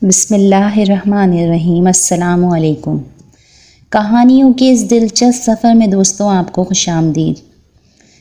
بسم اللہ الرحمن الرحیم۔ السلام علیکم۔ کہانیوں کے اس دلچسپ سفر میں دوستوں آپ کو خوش آمدید۔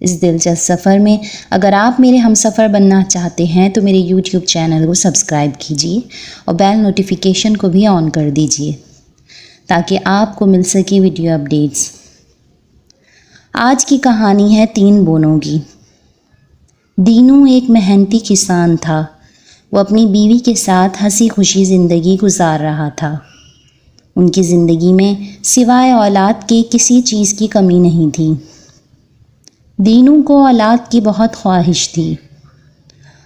اس دلچسپ سفر میں اگر آپ میرے ہم سفر بننا چاہتے ہیں تو میرے یوٹیوب چینل کو سبسکرائب کیجیے اور بیل نوٹیفیکیشن کو بھی آن کر دیجیے تاکہ آپ کو مل سکے ویڈیو اپڈیٹس۔ آج کی کہانی ہے 3 بونوں کی۔ دینو ایک محنتی کسان تھا۔ وہ اپنی بیوی کے ساتھ ہنسی خوشی زندگی گزار رہا تھا۔ ان کی زندگی میں سوائے اولاد کے کسی چیز کی کمی نہیں تھی۔ دینو کو اولاد کی بہت خواہش تھی۔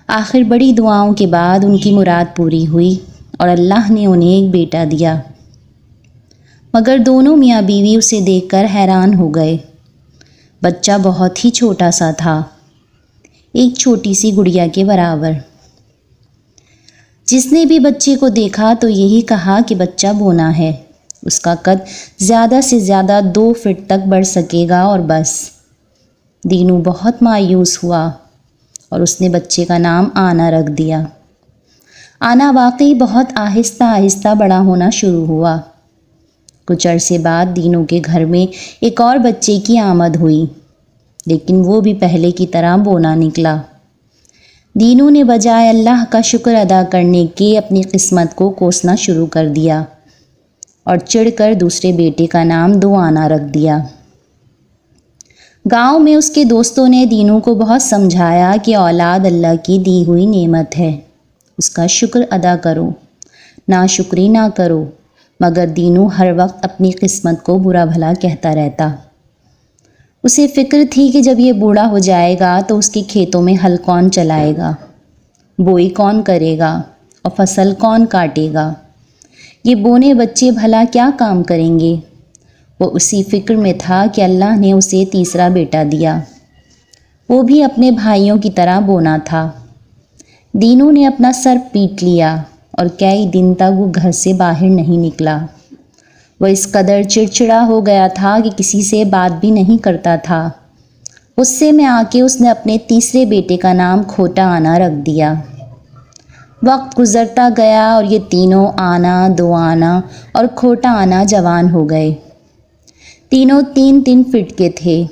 آخر بڑی دعاؤں کے بعد ان کی مراد پوری ہوئی اور اللہ نے انہیں ایک بیٹا دیا، مگر دونوں میاں بیوی اسے دیکھ کر حیران ہو گئے۔ بچہ بہت ہی چھوٹا سا تھا، ایک چھوٹی سی گڑیا کے برابر۔ جس نے بھی بچے کو دیکھا تو یہی کہا کہ بچہ بونا ہے، اس کا قد زیادہ سے زیادہ 2 فٹ تک بڑھ سکے گا اور بس۔ دینو بہت مایوس ہوا اور اس نے بچے کا نام آنا رکھ دیا۔ آنا واقعی بہت آہستہ آہستہ بڑا ہونا شروع ہوا۔ کچھ عرصے بعد دینو کے گھر میں ایک اور بچے کی آمد ہوئی، لیکن وہ بھی پہلے کی طرح بونا نکلا۔ دینو نے بجائے اللہ کا شکر ادا کرنے کے اپنی قسمت کو کوسنا شروع کر دیا اور چڑھ کر دوسرے بیٹے کا نام دوانا رکھ دیا۔ گاؤں میں اس کے دوستوں نے دینو کو بہت سمجھایا کہ اولاد اللہ کی دی ہوئی نعمت ہے، اس کا شکر ادا کرو، ناشکری نہ کرو، مگر دینو ہر وقت اپنی قسمت کو برا بھلا کہتا رہتا۔ اسے فکر تھی کہ جب یہ بوڑھا ہو جائے گا تو اس کے کھیتوں میں ہل کون چلائے گا، بوئی کون کرے گا اور فصل کون کاٹے گا، یہ بونے بچے بھلا کیا کام کریں گے۔ وہ اسی فکر میں تھا کہ اللہ نے اسے تیسرا بیٹا دیا، وہ بھی اپنے بھائیوں کی طرح بونا تھا۔ دینو نے اپنا سر پیٹ لیا اور کئی دن تک وہ گھر سے باہر نہیں نکلا۔ وہ اس قدر چڑچڑا ہو گیا تھا کہ کسی سے بات بھی نہیں کرتا تھا۔ غصے میں آ کے اس نے اپنے تیسرے بیٹے کا نام کھوٹا آنا رکھ دیا۔ وقت گزرتا گیا اور یہ تینوں آنا، دوانا اور کھوٹا آنا جوان ہو گئے۔ تینوں 3 فٹ کے تھے۔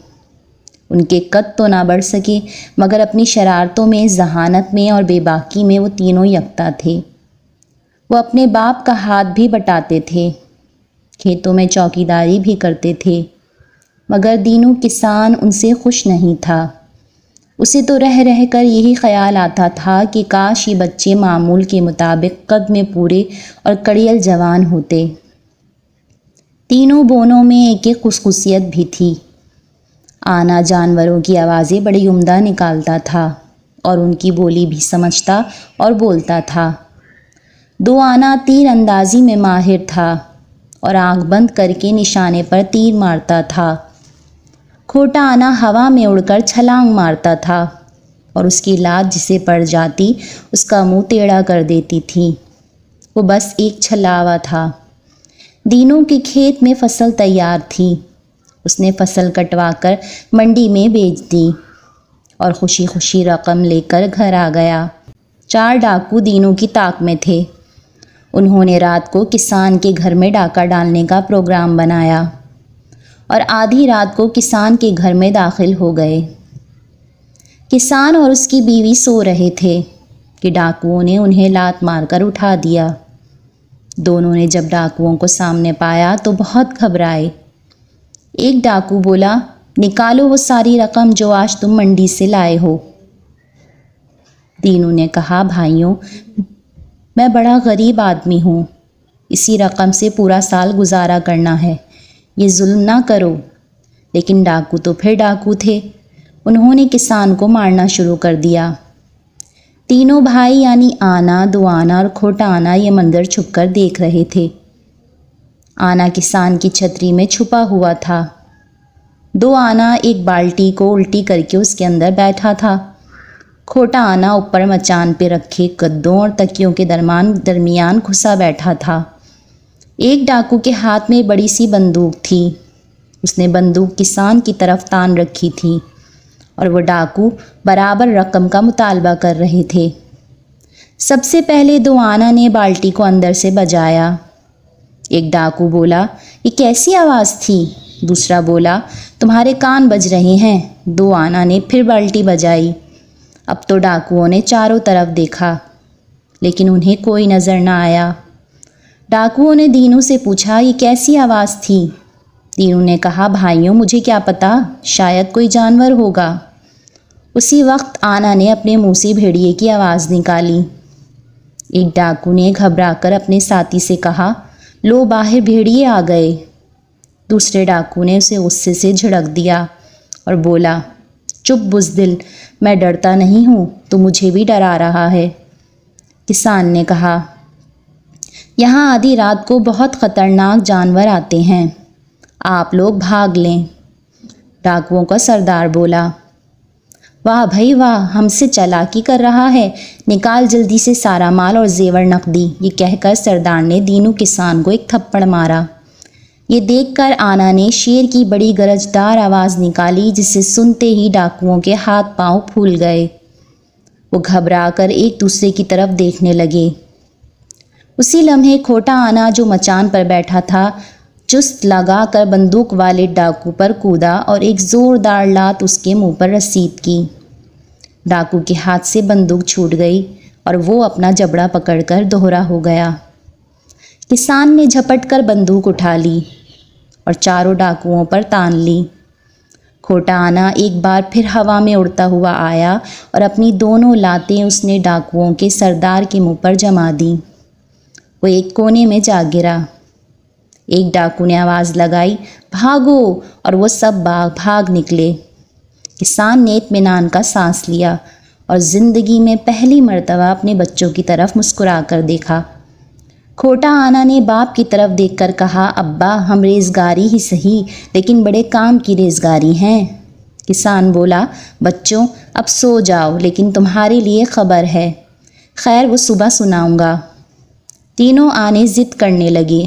ان کے قد تو نہ بڑھ سکے، مگر اپنی شرارتوں میں، ذہانت میں اور بے باکی میں وہ تینوں یکتا تھے۔ وہ اپنے باپ کا ہاتھ بھی بٹاتے تھے، کھیتوں میں چوکیداری بھی کرتے تھے، مگر دینو کسان ان سے خوش نہیں تھا۔ اسے تو رہ رہ کر یہی خیال آتا تھا کہ کاش یہ بچے معمول کے مطابق قد میں پورے اور کڑیل جوان ہوتے۔ تینوں بونوں میں ایک ایک خصوصیت بھی تھی۔ آنا جانوروں کی آوازیں بڑی عمدہ نکالتا تھا اور ان کی بولی بھی سمجھتا اور بولتا تھا۔ دوانا تیر اندازی میں ماہر تھا اور آنکھ بند کر کے نشانے پر تیر مارتا تھا۔ کھوٹا آنا ہوا میں اڑ کر چھلانگ مارتا تھا اور اس کی لات جسے پڑ جاتی اس کا منہ ٹیڑھا کر دیتی تھی۔ وہ بس ایک چھلاوا تھا۔ دینوں کے کھیت میں فصل تیار تھی۔ اس نے فصل کٹوا کر منڈی میں بیچ دی اور خوشی خوشی رقم لے کر گھر آ گیا۔ 4 ڈاکو دینوں کی طاق میں تھے۔ انہوں نے رات کو کسان کے گھر میں ڈاکہ ڈالنے کا پروگرام بنایا اور آدھی رات کو کسان کے گھر میں داخل ہو گئے۔ کسان اور اس کی بیوی سو رہے تھے کہ ڈاکوؤں نے انہیں لات مار کر اٹھا دیا۔ دونوں نے جب ڈاکوؤں کو سامنے پایا تو بہت گھبرائے۔ ایک ڈاکو بولا، نکالو وہ ساری رقم جو آج تم منڈی سے لائے ہو۔ دینو نے کہا، بھائیوں، میں بڑا غریب آدمی ہوں، اسی رقم سے پورا سال گزارا کرنا ہے، یہ ظلم نہ کرو۔ لیکن ڈاکو تو پھر ڈاکو تھے، انہوں نے کسان کو مارنا شروع کر دیا۔ تینوں بھائی یعنی آنا، دوانا اور کھوٹا آنا یہ منظر چھپ کر دیکھ رہے تھے۔ آنا کسان کی چھتری میں چھپا ہوا تھا۔ دوانا ایک بالٹی کو الٹی کر کے اس کے اندر بیٹھا تھا۔ کھوٹا آنا اوپر مچان پہ رکھے گدوں اور تکیوں کے درمیان گھسا بیٹھا تھا۔ ایک ڈاکو کے ہاتھ میں بڑی سی بندوق تھی۔ اس نے بندوق کسان کی طرف تان رکھی تھی اور وہ ڈاکو برابر رقم کا مطالبہ کر رہے تھے۔ سب سے پہلے دو آنا نے بالٹی کو اندر سے بجایا۔ ایک ڈاکو بولا، یہ کیسی آواز تھی؟ دوسرا بولا، تمہارے کان بج رہے ہیں۔ دو آنا نے پھر بالٹی بجائی۔ اب تو ڈاکوؤں نے چاروں طرف دیکھا لیکن انہیں کوئی نظر نہ آیا۔ ڈاکوؤں نے دینو سے پوچھا، یہ کیسی آواز تھی؟ دینو نے کہا، بھائیوں مجھے کیا پتا، شاید کوئی جانور ہوگا۔ اسی وقت آنا نے اپنے منہ سے بھیڑیے کی آواز نکالی۔ ایک ڈاکو نے گھبرا کر اپنے ساتھی سے کہا، لو باہر بھیڑیے آ گئے۔ دوسرے ڈاکو نے اسے غصے سے جھڑک دیا اور بولا، چپ بزدل، میں ڈرتا نہیں ہوں، تو مجھے بھی ڈرا رہا ہے۔ کسان نے کہا، یہاں آدھی رات کو بہت خطرناک جانور آتے ہیں، آپ لوگ بھاگ لیں۔ ڈاکوؤں کا سردار بولا، واہ بھائی واہ، ہم سے چالاکی کر رہا ہے، نکال جلدی سے سارا مال اور زیور نقدی۔ یہ کہہ کر سردار نے دینو کسان کو ایک تھپڑ مارا۔ یہ دیکھ کر آنا نے شیر کی بڑی گرجدار آواز نکالی جسے سنتے ہی ڈاکوؤں کے ہاتھ پاؤں پھول گئے۔ وہ گھبرا کر ایک دوسرے کی طرف دیکھنے لگے۔ اسی لمحے کھوٹا آنا جو مچان پر بیٹھا تھا چست لگا کر بندوق والے ڈاکو پر کودا اور ایک زوردار لات اس کے منہ پر رسید کی۔ ڈاکو کے ہاتھ سے بندوق چھوٹ گئی اور وہ اپنا جبڑا پکڑ کر دوہرا ہو گیا۔ کسان نے جھپٹ کر بندوق اٹھا لی اور چاروں ڈاکوؤں پر تان لی۔ کھوٹا آنا ایک بار پھر ہوا میں اڑتا ہوا آیا اور اپنی دونوں لاتیں اس نے ڈاکوؤں کے سردار کے منہ پر جما دیں۔ وہ ایک کونے میں جا گرا۔ ایک ڈاکو نے آواز لگائی، بھاگو، اور وہ سب بھاگ نکلے۔ کسان نے اطمینان کا سانس لیا اور زندگی میں پہلی مرتبہ اپنے بچوں کی طرف مسکرا کر دیکھا۔ کھوٹا آنا نے باپ کی طرف دیکھ کر کہا، ابا ہم ریزگاری ہی سہی لیکن بڑے کام کی ریزگاری ہیں۔ کسان بولا، بچوں اب سو جاؤ، لیکن تمہارے لیے خبر ہے۔ خیر وہ صبح سناؤں گا۔ تینوں آنے ضد کرنے لگے،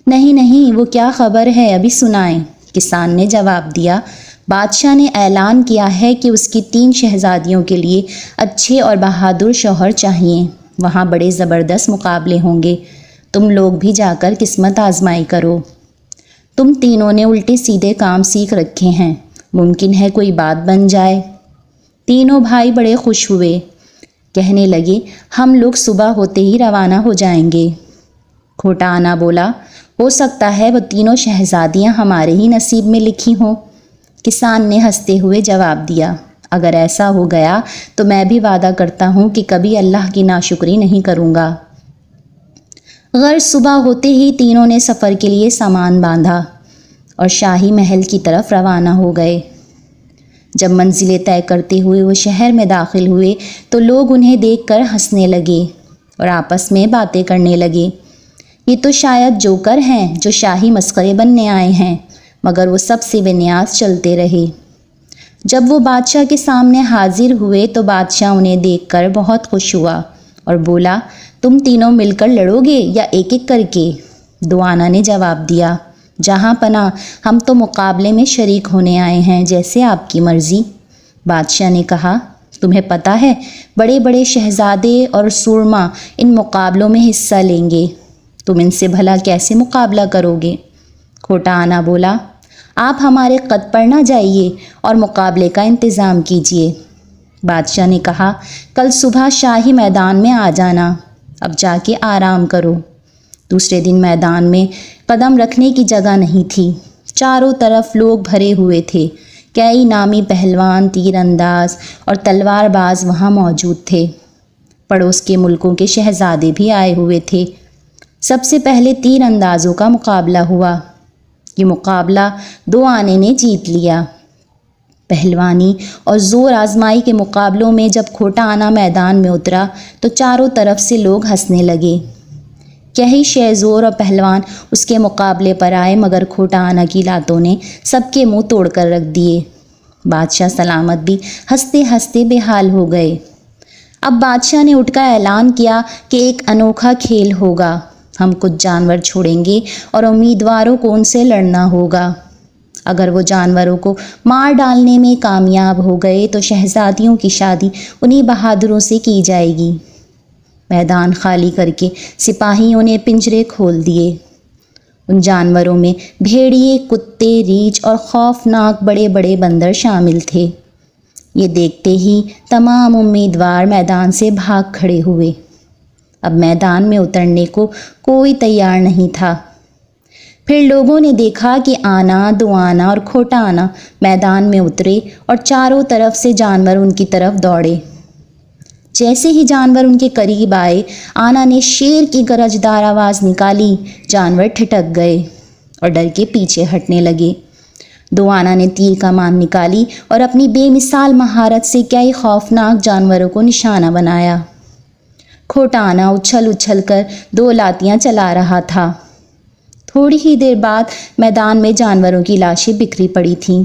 نہیں نہیں، وہ کیا خبر ہے، ابھی سنائیں۔ کسان نے جواب دیا، بادشاہ نے اعلان کیا ہے کہ اس کی 3 شہزادیوں کے لیے اچھے اور بہادر شوہر چاہیے۔ وہاں بڑے زبردست مقابلے ہوں گے، تم لوگ بھی جا کر قسمت آزمائی کرو۔ تم تینوں نے الٹے سیدھے کام سیکھ رکھے ہیں، ممکن ہے کوئی بات بن جائے۔ تینوں بھائی بڑے خوش ہوئے، کہنے لگے، ہم لوگ صبح ہوتے ہی روانہ ہو جائیں گے۔ کھوٹا آنا بولا، ہو سکتا ہے وہ تینوں شہزادیاں ہمارے ہی نصیب میں لکھی ہوں۔ کسان نے ہنستے ہوئے جواب دیا، اگر ایسا ہو گیا تو میں بھی وعدہ کرتا ہوں کہ کبھی اللہ کی ناشکری نہیں کروں گا۔ غرض صبح ہوتے ہی تینوں نے سفر کے لیے سامان باندھا اور شاہی محل کی طرف روانہ ہو گئے۔ جب منزلیں طے کرتے ہوئے وہ شہر میں داخل ہوئے تو لوگ انہیں دیکھ کر ہنسنے لگے اور آپس میں باتیں کرنے لگے، یہ تو شاید جوکر ہیں جو شاہی مسخرے بننے آئے ہیں، مگر وہ سب سے بے نیاز چلتے رہے۔ جب وہ بادشاہ کے سامنے حاضر ہوئے تو بادشاہ انہیں دیکھ کر بہت خوش ہوا اور بولا، تم تینوں مل کر لڑو گے یا ایک ایک کر کے؟ دو آنا نے جواب دیا، جہاں پناہ ہم تو مقابلے میں شریک ہونے آئے ہیں، جیسے آپ کی مرضی۔ بادشاہ نے کہا، تمہیں پتہ ہے بڑے بڑے شہزادے اور سورما ان مقابلوں میں حصہ لیں گے، تم ان سے بھلا کیسے مقابلہ کرو گے؟ کھوٹا آنا بولا، آپ ہمارے قد پر نہ جائیے اور مقابلے کا انتظام کیجیے۔ بادشاہ نے کہا، کل صبح شاہی میدان میں آ جانا، اب جا کے آرام کرو۔ دوسرے دن میدان میں قدم رکھنے کی جگہ نہیں تھی، چاروں طرف لوگ بھرے ہوئے تھے، کئی نامی پہلوان، تیر انداز اور تلوار باز وہاں موجود تھے۔ پڑوس کے ملکوں کے شہزادے بھی آئے ہوئے تھے۔ سب سے پہلے تیر اندازوں کا مقابلہ ہوا۔ یہ مقابلہ دو آنے نے جیت لیا۔ پہلوانی اور زور آزمائی کے مقابلوں میں جب کھوٹا آنا میدان میں اترا تو چاروں طرف سے لوگ ہنسنے لگے۔ کئی شہ زور اور پہلوان اس کے مقابلے پر آئے، مگر کھوٹا آنا کی لاتوں نے سب کے منہ توڑ کر رکھ دیے۔ بادشاہ سلامت بھی ہنستے ہنستے بے حال ہو گئے۔ اب بادشاہ نے اٹھ کر اعلان کیا کہ ایک انوکھا کھیل ہوگا، ہم کچھ جانور چھوڑیں گے اور امیدواروں کو ان سے لڑنا ہوگا۔ اگر وہ جانوروں کو مار ڈالنے میں کامیاب ہو گئے تو شہزادیوں کی شادی انہی بہادروں سے کی جائے گی۔ میدان خالی کر کے سپاہیوں نے پنجرے کھول دیے۔ ان جانوروں میں بھیڑیے، کتے، ریچھ اور خوفناک بڑے بڑے بندر شامل تھے۔ یہ دیکھتے ہی تمام امیدوار میدان سے بھاگ کھڑے ہوئے۔ اب میدان میں اترنے کو کوئی تیار نہیں تھا۔ پھر لوگوں نے دیکھا کہ آنا، دوانا اور کھوٹا آنا میدان میں اترے اور چاروں طرف سے جانور ان کی طرف دوڑے۔ جیسے ہی جانور ان کے قریب آئے، آنا نے شیر کی گرجدار آواز نکالی۔ جانور ٹھٹک گئے اور ڈر کے پیچھے ہٹنے لگے۔ دوانا نے تیر کمان نکالی اور اپنی بے مثال مہارت سے کئی خوفناک جانوروں کو نشانہ بنایا۔ کھوٹا آنا اچھل اچھل کر 2 لاتیاں چلا رہا تھا۔ تھوڑی ہی دیر بعد میدان میں جانوروں کی لاشیں بکھری پڑی تھیں۔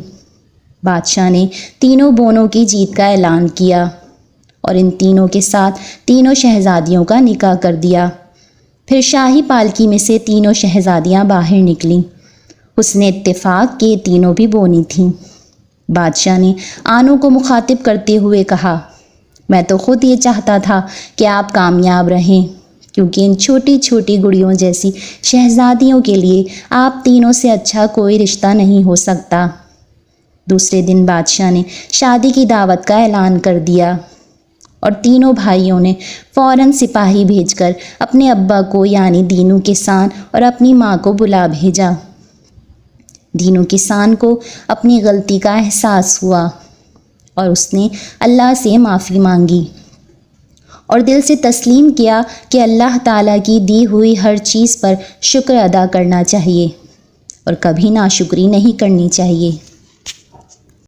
بادشاہ نے تینوں بونوں کی جیت کا اعلان کیا اور ان تینوں کے ساتھ تینوں شہزادیوں کا نکاح کر دیا۔ پھر شاہی پالکی میں سے تینوں شہزادیاں باہر نکلیں۔ حسن اتفاق کہ تینوں بھی بونی تھیں۔ بادشاہ نے آنوں کو مخاطب کرتے ہوئے کہا، میں تو خود یہ چاہتا تھا کہ آپ کامیاب رہیں، کیونکہ ان چھوٹی چھوٹی گڑیوں جیسی شہزادیوں کے لیے آپ تینوں سے اچھا کوئی رشتہ نہیں ہو سکتا۔ دوسرے دن بادشاہ نے شادی کی دعوت کا اعلان کر دیا اور تینوں بھائیوں نے فوراً سپاہی بھیج کر اپنے ابا کو یعنی دینو کسان اور اپنی ماں کو بلا بھیجا۔ دینو کسان کو اپنی غلطی کا احساس ہوا اور اس نے اللہ سے معافی مانگی اور دل سے تسلیم کیا کہ اللہ تعالیٰ کی دی ہوئی ہر چیز پر شکر ادا کرنا چاہیے اور کبھی ناشکری نہیں کرنی چاہیے۔